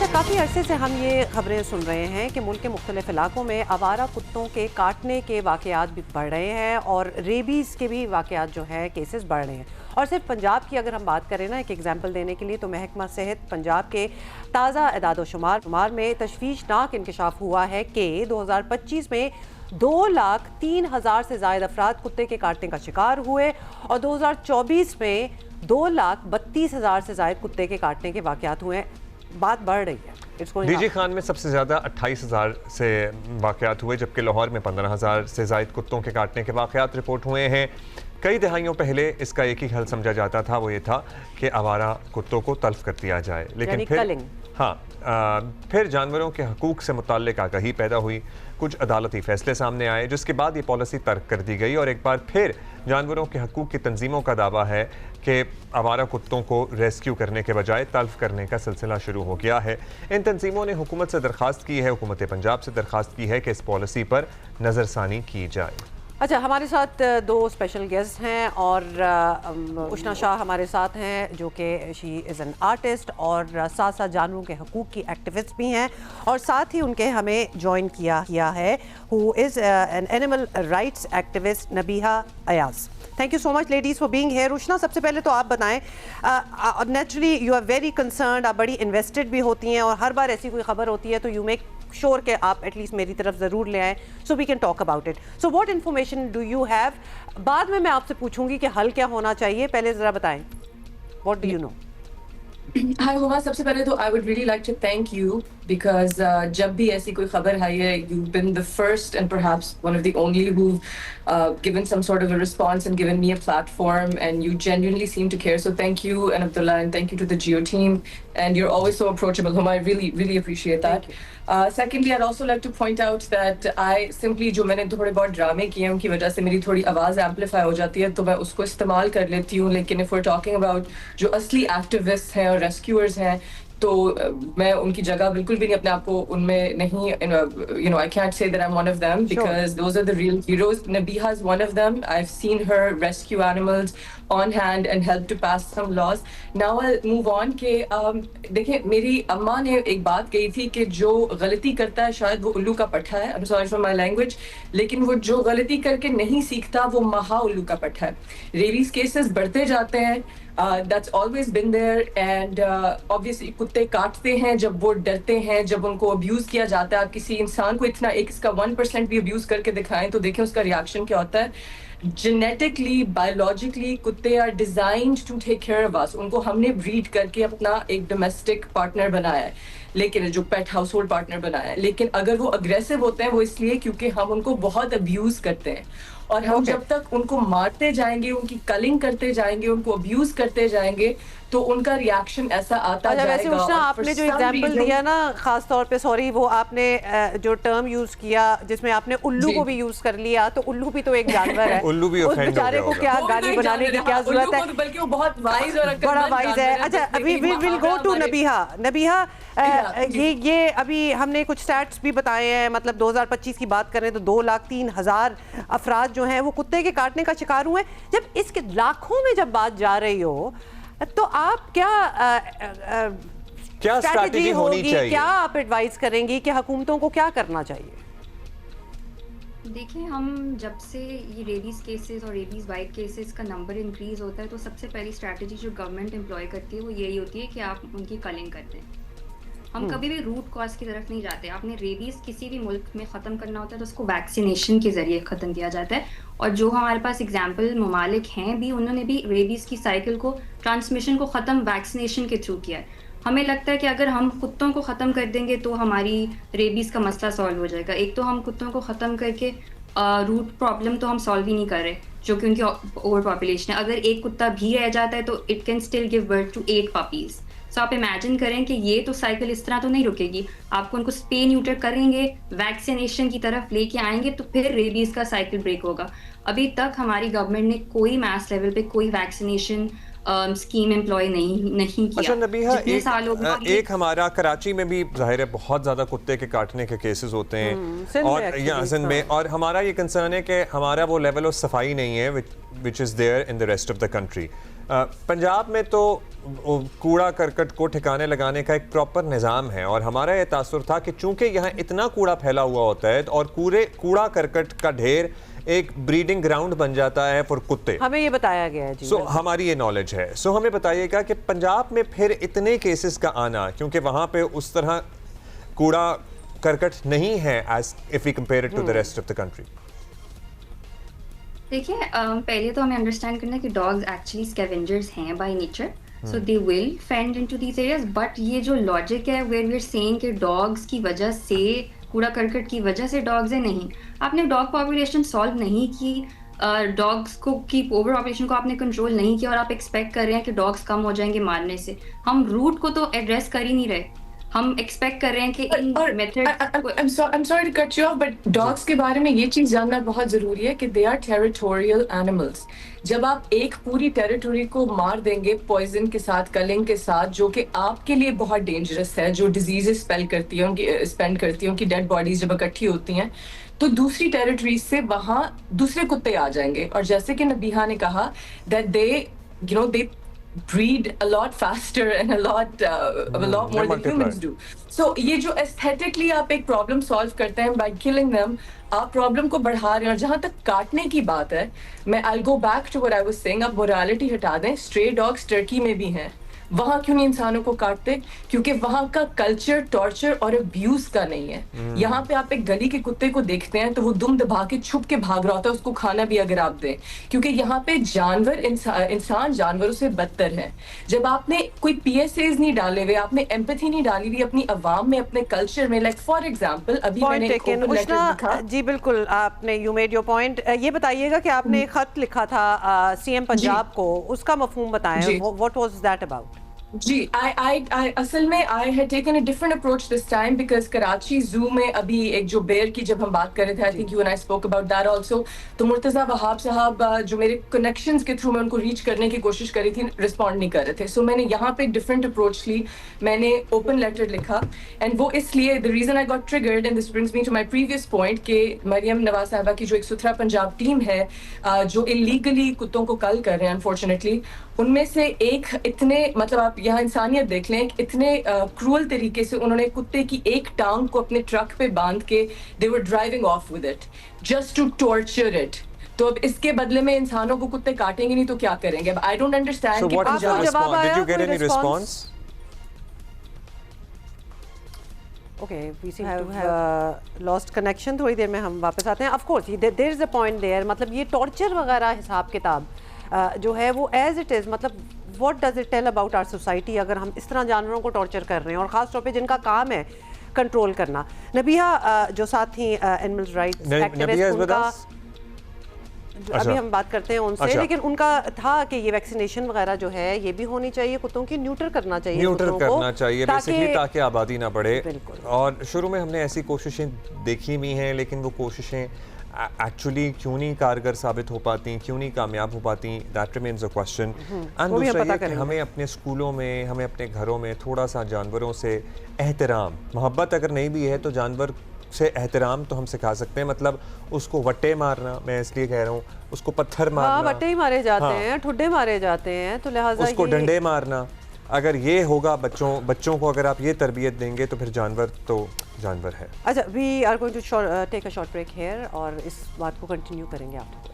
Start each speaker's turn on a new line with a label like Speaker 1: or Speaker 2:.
Speaker 1: अच्छा, काफ़ी अरसे से हम ये खबरें सुन रहे हैं कि मुल्क के मुख्तलिफ इलाकों में आवारा कुत्तों के काटने के वाक़यात भी बढ़ रहे हैं और रेबीज़ के भी वाक़यात जो है केसेस बढ़ रहे हैं। और सिर्फ पंजाब की अगर हम बात करें ना, एक एग्जांपल देने के लिए, तो महकमा सेहत पंजाब के ताज़ा एदाद-ओ-शुमार में तशवीशनाक इंकशाफ हुआ है कि 2025 में 2,03,000 से ज़ायद अफराद कुत्ते के काटने का शिकार हुए और 2024 में 2,32,000 से ज़ायद कुत्ते के काटने के वाक़यात हुए हैं। बात बढ़ रही है।
Speaker 2: डीजी खान में सबसे ज़्यादा 28,000 से वाक़यात हुए, जबकि लाहौर में 15,000 से ज़ायद कुत्तों के काटने के वाक़यात रिपोर्ट हुए हैं। कई दहाइयों पहले इसका एक ही हल समझा जाता था, वो ये था कि आवारा कुत्तों को तल्फ कर दिया जाए, लेकिन फिर जानवरों के हकूक़ से मुताल्लिक़ आगाही पैदा हुई, कुछ अदालती फ़ैसले सामने आए, जिसके बाद ये पॉलिसी तर्क कर दी गई और एक बार फिर जानवरों के हकूक़ की तंजीमों का दावा है कि आवारा कुत्तों को रेस्क्यू करने के बजाय तल्फ करने का सिलसिला शुरू हो गया है। इन तंजीमों ने हुकूमत से दरख्वास्त की है, हुकूमत पंजाब से दरख्वास्त की है कि इस पॉलिसी पर नज़रसानी की जाए।
Speaker 1: अच्छा, हमारे साथ दो स्पेशल गेस्ट हैं और उष्णा शाह हमारे साथ हैं, जो कि शी इज़ एन आर्टिस्ट और साथ साथ जानवरों के हकूक़ की एक्टिविस्ट भी हैं, और साथ ही उनके हमें ज्वाइन किया है who is an animal rights activist Nabiha Ayaz. Thank you so much ladies for being here. Ushna, सबसे पहले तो आप बताएं, naturally you are very concerned, आप बड़ी इन्वेस्टेड भी होती हैं और हर बार ऐसी कोई खबर होती है तो यू मेक श्योर कि आप एटलीस्ट मेरी तरफ ज़रूर ले आएँ so we can talk about it. So what information do you have? बाद में मैं आपसे पूछूंगी कि हल क्या होना चाहिए, पहले ज़रा बताएं, what do you know?
Speaker 3: Hi Huma, सबसे पहले तो I would really like to thank you because जब भी ऐसी कोई खबर आई है, you been the first and perhaps one of the only who given some sort of a response and given me a platform and you genuinely seem to care, so thank you and Abdullah, and thank you to the Geo team, and you're always so approachable, Huma. I really appreciate that. Secondly, I'd also like to point out that I simply, जो मैंने थोड़े बहुत ड्रामे किए हैं उनकी वजह से मेरी थोड़ी आवाज़ एम्पलीफाई हो जाती है, तो मैं उसको इस्तेमाल कर लेती हूँ, लेकिन if we're talking about जो असली एक्टिविस्ट हैं और रेस्क्यूअर्स हैं, तो मैं उनकी जगह बिल्कुल भी नहीं अपने आप को उनमें नहीं, you know, I can't say that I'm one of them because those are the real heroes. Nabiha is one of them. I've seen her rescue animals on hand and help to pass some laws. Now I'll move on के देखिए, मेरी अम्मा ने एक बात कही थी कि जो गलती करता है शायद वो उल्लू का पट्टा है, I'm sorry for my language, लेकिन वो जो गलती करके नहीं सीखता वो महा उल्लू का पट्टा है। रेबीज केसेस बढ़ते जाते हैं, that's always been there, and obviously कुत्ते काटते हैं जब वो डरते हैं, जब उनको अब्यूज किया जाता है। आप किसी इंसान को इतना एक इसका 1% भी अब्यूज करके दिखाएं तो देखें उसका रिएक्शन क्या होता है। जेनेटिकली, बायोलॉजिकली कुत्ते are designed to take care of us. उनको हमने ब्रीड करके अपना एक डोमेस्टिक पार्टनर बनाया है, लेकिन जो पेट हाउस होल्ड पार्टनर बनाया है, लेकिन अगर वो अग्रेसिव होते हैं वो इसलिए क्योंकि हम उनको बहुत अब्यूज करते हैं, और हम जब तक उनको मारते जाएंगे, उनकी कलिंग करते जाएंगे, उनको अब्यूज करते जाएंगे, तो उनका रिएक्शन ऐसा आता जाएगा।
Speaker 1: वैसे उष्णा, आपने जो एग्जांपल दिया ना, खास तौर पे सॉरी, वो आपने जो टर्म यूज किया जिसमें आपने उल्लू को भी यूज कर लिया, तो उल्लू भी तो एक जानवर है,
Speaker 2: उल्लू भी
Speaker 1: उस बेचारे को क्या गाली बनाने की क्या जरूरत है,
Speaker 3: बल्कि वो बहुत वाइज और
Speaker 1: बड़ा वाइज है। अच्छा, अभी we will go to Nabiha. ये अभी हमने कुछ स्टैट्स भी बताए हैं, मतलब 2025 की बात करें तो 2,03,000 अफराद जो हैं वो कुत्ते के काटने का शिकार हुए। जब इसके लाखों में जब बात जा रही हो, तो आप क्या स्ट्रैटेजी होनी चाहिए, क्या आप एडवाइस करेंगी कि हुकूमतों को क्या करना चाहिए?
Speaker 4: देखिए, हम जब से ये रेबीज़ केसेस और रेबीज़ वाइट केसेस का नंबर इंक्रीज़ होता है, तो सबसे पहली स्ट्रैटेजी जो गवर्नमेंट एम्प्लॉय करती है वो यही होती है कि आप उनकी कलिंग करते हैं। हम कभी भी रूट कॉज की तरफ नहीं जाते। आपने रेबीज़ किसी भी मुल्क में ख़त्म करना होता है तो उसको वैक्सीनेशन के ज़रिए ख़त्म किया जाता है, और जो हमारे पास एग्जाम्पल ममालिक हैं भी, उन्होंने भी रेबीज़ की साइकिल को, ट्रांसमिशन को ख़त्म वैक्सीनेशन के थ्रू किया है। हमें लगता है कि अगर हम कुत्तों को ख़त्म कर देंगे तो हमारी रेबीज़ का मसला सॉल्व हो जाएगा। एक तो हम कुत्तों को ख़त्म करके रूट प्रॉब्लम तो हम सॉल्व ही नहीं कर रहे, जो कि उनकी ओवर पॉपुलेशन है। अगर एक कुत्ता भी रह जाता है तो it can still give birth to 8 puppies. So आप इमेजिन करें कि ये तो साइकिल इस तरह तो नहीं रुकेगी। आपको उनको स्पे न्यूटर करेंगे, वैक्सीनेशन की तरफ लेके आएंगे, तो फिर रेबीज़ का साइकिल ब्रेक होगा। अभी तक हमारी गवर्नमेंट ने कोई मैस लेवल पे कोई वैक्सीनेशन स्कीम एम्प्लॉय नहीं किया।
Speaker 2: अच्छा नबीहा, एक हमारा कराची में भी जाहिर है बहुत ज़्यादा कुत्ते के काटने के केसेस होते हैं, और यहाँ सिंध में, और हमारा ये कंसर्न है कि हमारा वो लेवल ऑफ सफाई नहीं है which is there in the rest of the country. Punjab में तो कूड़ा करकट को ठिकाने लगाने का एक प्रॉपर निज़ाम है और हमारा ये तासुर था कि चूंकि यहाँ इतना कूड़ा फैला हुआ होता है और कूड़ा करकट का ढेर एक ब्रीडिंग ग्राउंड बन जाता है फॉर कुत्ते।
Speaker 1: हमें ये बताया गया है जी।
Speaker 2: हमारी ये नॉलेज है। हमें बताइएगा कि पंजाब में फिर इतने केसेस का आना, क्योंकि वहाँ पे उस तरह कूड़ा करकट नहीं है as if we compare it to the rest of the country.
Speaker 4: देखिए पहले तो हमें अंडरस्टैंड करना है कि डॉग्स एक्चुअली स्कैवेंजर्स हैं by nature, so they will fend into these areas. But ये जो लॉजिक है वेयर वी आर सेइंग कि डॉग्स की वजह से, कूड़ा करकट की वजह से डॉग्स है, नहीं। आपने डॉग पॉपुलेशन सॉल्व नहीं की, डॉग्स को की ओवर पॉपुलेशन को आपने कंट्रोल नहीं किया और आप एक्सपेक्ट कर रहे हैं कि डॉग्स कम हो जाएंगे मारने से। हम रूट को तो एड्रेस कर ही नहीं रहे, हम एक्सपेक्ट कर रहे हैं कि इन method.
Speaker 3: I'm sorry to cut you off, but dogs के बारे में ये चीज जानना बहुत जरूरी है कि they are territorial animals. जब आप एक पूरी टेरिटरी को मार देंगे पॉइजन के साथ, कलिंग के साथ, जो कि आपके लिए बहुत डेंजरस है, जो डिजीजेस स्पेंड करती है, उनकी डेड बॉडीज जब इकट्ठी होती हैं, तो दूसरी टेरिटरी से वहां दूसरे कुत्ते आ जाएंगे। और जैसे कि नबीहा ने कहा that they breed a lot faster and a lot more than humans do. So ये जो aesthetically आप एक problem solve करते हैं by killing them, आप problem को बढ़ा रहे हैं। और जहाँ तक काटने की बात है, मैं I'll go back to what I was saying, आप morality हटा दें, stray dogs टर्की में भी हैं, वहां क्यों नहीं इंसानों को काटते? क्योंकि वहां का कल्चर टॉर्चर और अब्यूज का नहीं है। यहाँ पे आप एक गली के कुत्ते को देखते हैं तो वो दुम दबा के छुप के भाग रहा होता है, उसको खाना भी अगर आप दें, क्योंकि यहाँ पे जानवर इंसान जानवरों से बदतर है। जब आपने कोई PSAs नहीं डाले हुए, आपने एम्पैथी नहीं डाली हुई अपनी अवाम में, अपने कल्चर में, लाइक फॉर एग्जाम्पल अभी मैंने एक ओपन लेटर लिखा।
Speaker 1: जी बिल्कुल, आपने यू मेड योर पॉइंट। ये बताइएगा कि आपने एक खत लिखा था CM पंजाब को, उसका मफहूम बताएं, व्हाट वाज दैट अबाउट?
Speaker 3: जी, I असल में I had taken a different approach this time because Karachi जू में अभी एक जो बेयर की जब हम बात कर रहे थे, I think you and I spoke about that also, तो मुर्तज़ा वहाब साहब जो मेरे कनेक्शंस के थ्रू मैं उनको रीच करने की कोशिश करी थी, रिस्पॉन्ड नहीं कर रहे थे। सो मैंने यहाँ पे एक डिफरेंट अप्रोच ली, मैंने ओपन लेटर लिखा, एंड वो इसलिए the reason I got triggered and this brings me to my previous point कि मरियम नवाज साहबा की जो एक सुथरा पंजाब टीम है जो इलीगली कुत्तों को कल कर रहे हैं अनफॉर्चुनेटली, उनमें से एक इतने, मतलब आप यहाँ इंसानियत देख लें, इतने क्रूअल तरीके से उन्होंने कुत्ते की एक टांग को अपने ट्रक पे बांध के they were driving off with it just to torture it. तो अब इसके बदले में इंसानों को कुत्ते काटेंगे नहीं तो क्या करेंगे? अब आई डोंट अंडरस्टैंड कि
Speaker 1: आपको जवाब आया,
Speaker 2: Did you get any response?
Speaker 1: Okay, we seem to have lost connection. थोड़ी देर में हम वापस आते हैं। Of course, there is a point there. मतलब ये टॉर्चर वगैरह हिसाब किताब जो है वो एज इट इज़, मतलब what does it tell about our society अगर हम इस तरह जानवरों को टॉर्चर कर रहे हैं, और ख़ास तौर पे जिनका काम है कंट्रोल करना। नबीहा जो साथ ही एनिमल राइट्स एक्टिविस्ट, उनका अभी हम बात करते हैं उनसे, लेकिन उनका था कि ये वैक्सीनेशन वगैरह जो है ये भी होनी चाहिए, कुत्तों की न्यूटर करना चाहिए
Speaker 2: बेसिकली ताकि आबादी ना बढ़े। और शुरू में हमने ऐसी कोशिशें देखी भी हैं, लेकिन वो कोशिशें एक्चुअली क्यों नहीं कारगर साबित हो पाती, क्यों नहीं कामयाब हो पाती, that remains a question. And दूसरा ये कि हमें अपने स्कूलों में, हमें अपने घरों में थोड़ा सा जानवरों से एहतराम, मोहब्बत अगर नहीं भी है तो जानवर से एहतराम तो हम सिखा सकते हैं। मतलब उसको वट्टे मारना, मैं इसलिए कह रहा हूँ, उसको पत्थर मारना,
Speaker 1: वट्टे ही मारे जाते हैं, ठुड्डे मारे जाते हैं, तो लिहाजा
Speaker 2: उसको डंडे मारना, अगर ये होगा बच्चों को अगर आप ये तरबियत देंगे तो फिर जानवर तो जानवर है।
Speaker 1: अच्छा, we are going to take a short break here और इस बात को कंटिन्यू करेंगे आफ्टर।